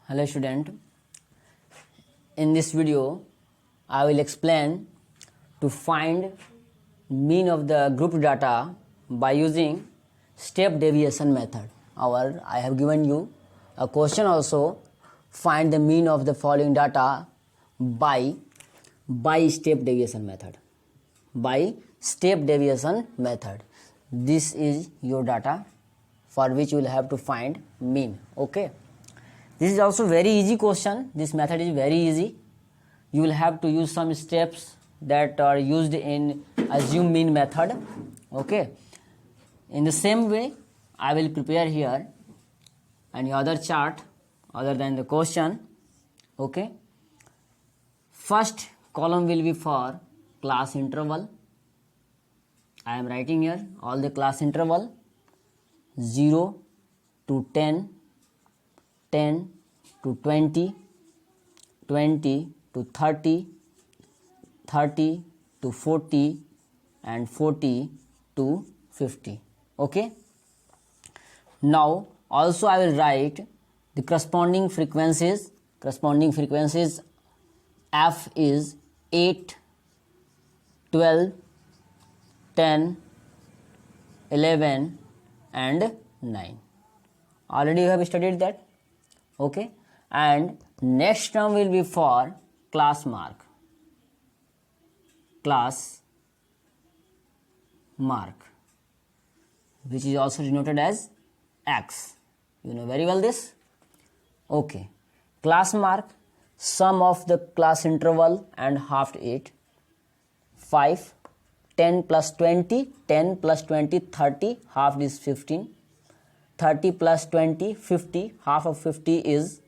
Hello student, in this video I will explain to find mean of the group data by using step deviation method. Or I have given you a question also, find the mean of the following data by step deviation method. By step deviation method. This is your data for which you will have to find mean. Okay. This is also very easy question. This method is very easy. You will have to use some steps that are used in assume mean method. Okay. In the same way, I will prepare here any other chart other than the question. Okay. First column will be for class interval. I am writing here all the class interval 0 to 10, 10 to 20, 20 to 30, 30 to 40 and 40 to 50. Okay. Now also I will write the corresponding frequencies. Corresponding frequencies F is 8, 12, 10, 11 and 9. Already you have studied that. Okay. And next term will be for class mark. Class mark, which is also denoted as X. You know very well this. Okay. Class mark, sum of the class interval and half 8. 5, 10 plus 20, 10 plus 20, 30, half is 15. 30 plus 20, 50, half of 50 is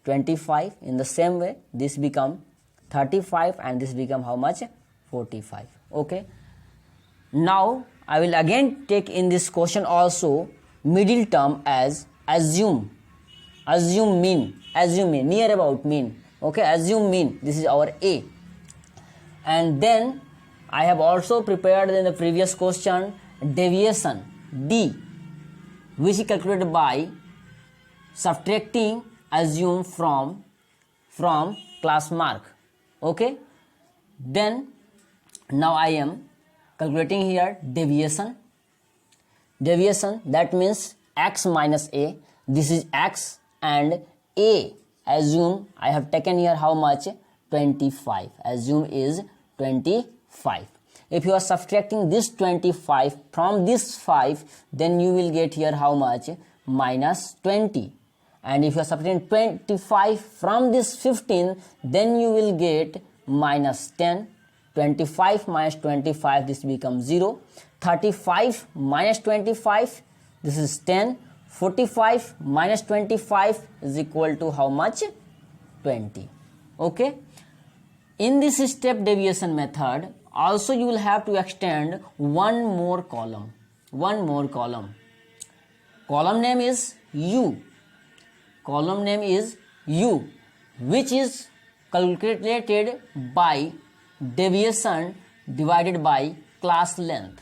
25. In the same way, this become 35 and this become how much? 45. Okay. Now, I will again take in this question also middle term as assume. Assume mean. Assume mean. Near about mean. Okay. Assume mean. This is our A. And then I have also prepared in the previous question deviation D, which is calculated by subtracting assume from class mark. Okay. Then now I am calculating here deviation. Deviation, that means X minus A. This is X and A. Assume I have taken here how much? 25. Assume is 25. If you are subtracting this 25 from this 5, then you will get here how much? Minus 20. And if you are subtracting 25 from this 15, then you will get minus 10. 25 minus 25, this becomes 0. 35 minus 25, this is 10. 45 minus 25 is equal to how much? 20. Okay. In this step deviation method, also you will have to extend one more column. One more column. Column name is U. Column name is U, which is calculated by deviation divided by class length.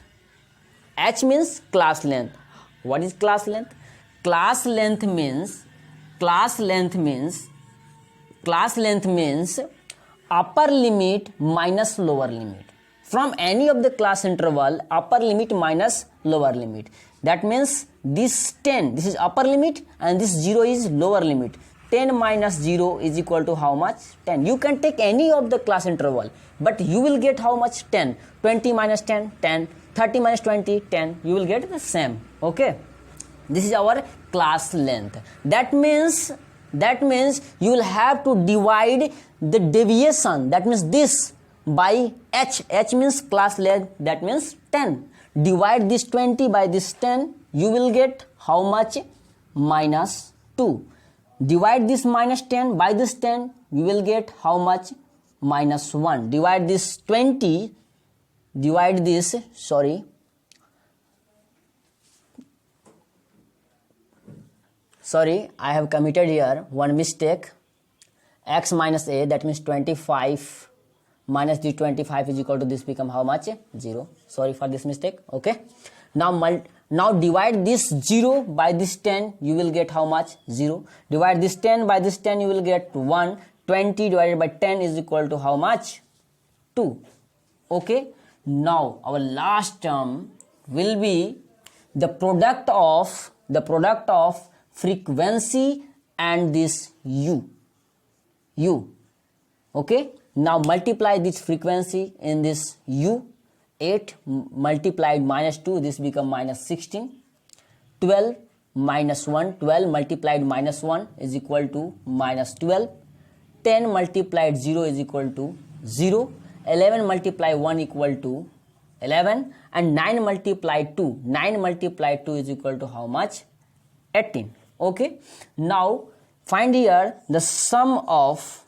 H means class length. What is class length? Class length means upper limit minus lower limit. From any of the class interval, upper limit minus lower limit. That means this 10, this is upper limit and this 0 is lower limit. 10 minus 0 is equal to how much? 10. You can take any of the class interval, but you will get how much? 10. 20 minus 10, 10. 30 minus 20, 10. You will get the same. Okay. This is our class length. That means you will have to divide the deviation, that means this, by H. H means class length, that means 10. Divide this 20 by this 10, you will get how much? Minus 2. Divide this minus 10 by this 10, you will get how much? Minus 1. Divide this 20, sorry, I have committed here one mistake. X minus A, that means 25 minus the 25 is equal to this become how much? 0. Sorry for this mistake. Okay. Now divide this 0 by this 10, you will get how much? 0. Divide this 10 by this 10, you will get 1. 20 divided by 10 is equal to how much? 2. Okay. Now our last term will be the product of frequency and this u. Okay. Now multiply this frequency in this u. 8 multiplied minus 2, this become minus 16. 12 minus 1, 12 multiplied minus 1 is equal to minus 12. 10 multiplied 0 is equal to 0. 11 multiplied 1 equal to 11. And 9 multiplied 2, 9 multiplied 2 is equal to how much? 18. Okay. Now find here the sum of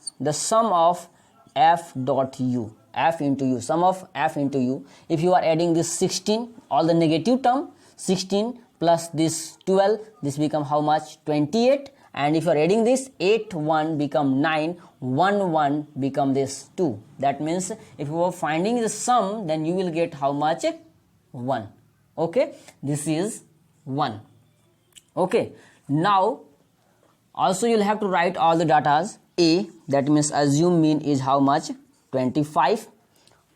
f dot u. F into u, sum of f into u. If you are adding this 16, all the negative term, 16 plus this 12, this become how much? 28. And if you are adding this 8, 1 become 9, 1, 1 become this 2. That means if you are finding the sum, then you will get how much? 1. Okay, this is 1. Okay, now also you'll have to write all the datas. A, that means assume mean is how much? 25.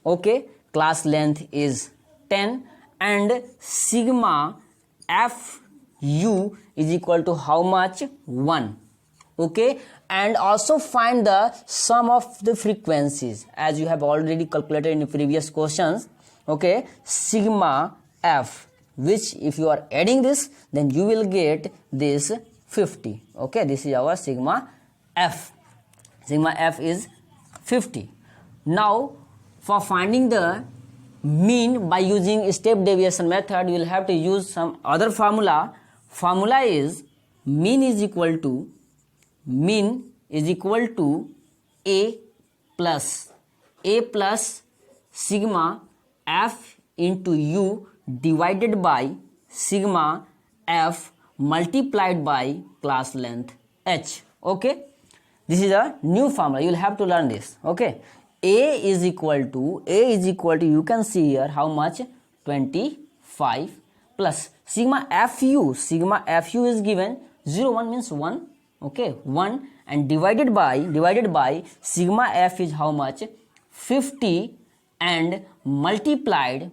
Okay, class length is 10 and sigma f u is equal to how much? 1. Okay, and also find the sum of the frequencies as you have already calculated in the previous questions. Okay, sigma f, which if you are adding this, then you will get this 50. Okay, this is our sigma f. Sigma f is 50. Now for finding the mean by using step deviation method, you will have to use some other formula. Formula is mean is equal to a plus sigma f into u divided by sigma f multiplied by class length h. Okay, this is a new formula, you will have to learn this. Okay, a is equal to you can see here how much? 25 plus sigma fu is given 0, 1 means 1. Okay, 1 and divided by sigma f is how much? 50 and multiplied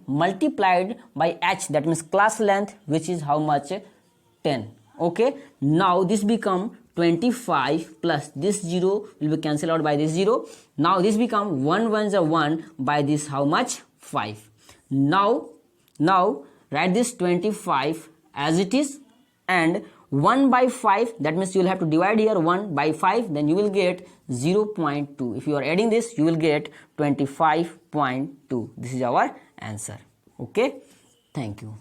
by h, that means class length, which is how much? 10. Okay, now this become 25 plus this 0 will be cancelled out by this 0. Now this become 1 1 is a 1 by this how much? 5. Now write this 25 as it is and 1 by 5, that means you will have to divide here 1 by 5, then you will get 0.2. If you are adding this, you will get 25.2. This is our answer. Okay, thank you.